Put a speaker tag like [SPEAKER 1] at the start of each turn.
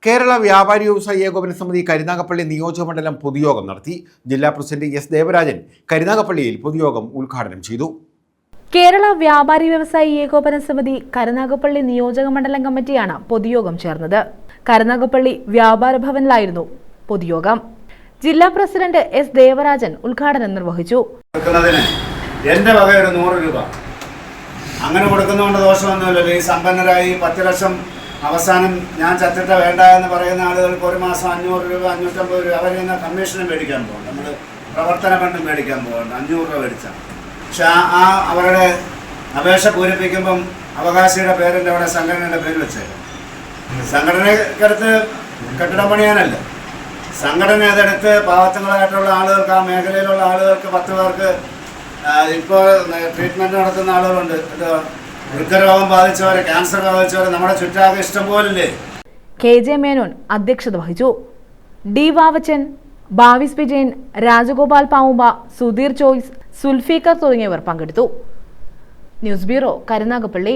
[SPEAKER 1] കേരള വ്യാപാരി വ്യവസായി ഏകോപന സമിതി കരുനാഗപ്പള്ളി നിയോജകമണ്ഡലം പൊതുയോഗം നടത്തി. ജില്ലാ പ്രസിഡന്റ് എസ് ദേവരാജൻ കരുനാഗപ്പള്ളിയിൽ പൊതുയോഗം ഉദ്ഘാടനം ചെയ്തു.
[SPEAKER 2] കേരള വ്യാപാരി വ്യവസായി ഏകോപന സമിതി കരുനാഗപ്പള്ളി നിയോജകമണ്ഡലം കമ്മിറ്റിയാണ് പൊതുയോഗം ചേർന്നത്. കരുനാഗപ്പള്ളി വ്യാപാര ഭവനിലായിരുന്നു പൊതുയോഗം. ജില്ലാ പ്രസിഡന്റ് എസ് ദേവരാജൻ ഉദ്ഘാടനം നിർവഹിച്ചു.
[SPEAKER 3] എന്റെ വക ഒരു 100 രൂപ അങ്ങനെ കൊടുക്കുന്നതുകൊണ്ട് ദോഷമൊന്നുമില്ലല്ലോ. ഈ സമ്പന്നരായി 10 ലക്ഷം അവസാനം ഞാൻ ചത്തിട്ട വേണ്ട എന്ന് പറയുന്ന ആളുകൾക്ക് ഒരു മാസം 500 രൂപ 550 രൂപ അവരിൽ നിന്ന് കമ്മീഷനും മേടിക്കാൻ പോകണ്ട, നമ്മൾ പ്രവർത്തന ഫണ്ടും മേടിക്കാൻ പോകണ്ട, 500 രൂപ മേടിച്ചാൽ. പക്ഷെ ആ അവരുടെ അപേക്ഷ പൂരിപ്പിക്കുമ്പം അവകാശിയുടെ പേരിൻ്റെ അവിടെ സംഘടനയുടെ പേര് വെച്ചേക്കും. സംഘടനക്കടുത്ത് കെട്ടിടം പണിയാനല്ല, സംഘടന അതെടുത്ത് പാവത്തങ്ങളായിട്ടുള്ള ആളുകൾക്ക്, ആ മേഖലയിലുള്ള ആളുകൾക്ക് 10 പേർക്ക് ഇപ്പോൾ ട്രീറ്റ്മെൻറ്റ് നടത്തുന്ന ആളുകളുണ്ട്. വൃക്കരോഗം ബാധിച്ചവരെ, ക്യാൻസർ ബാധിച്ചവരെ നമ്മുടെ ചുറ്റാകെ ഇഷ്ടം പോലില്ലേ.
[SPEAKER 2] KJ മേനോൻ അധ്യക്ഷത വഹിച്ചു. D വാവച്ചൻ, ഭാവിസ് വിജയൻ, രാജഗോപാൽ പാവുമ്പ, സുധീർ ചോയ്സ്, സുൽഫീഖർ തുടങ്ങിയവർ പങ്കെടുത്തു. News bureau, Karunagappally.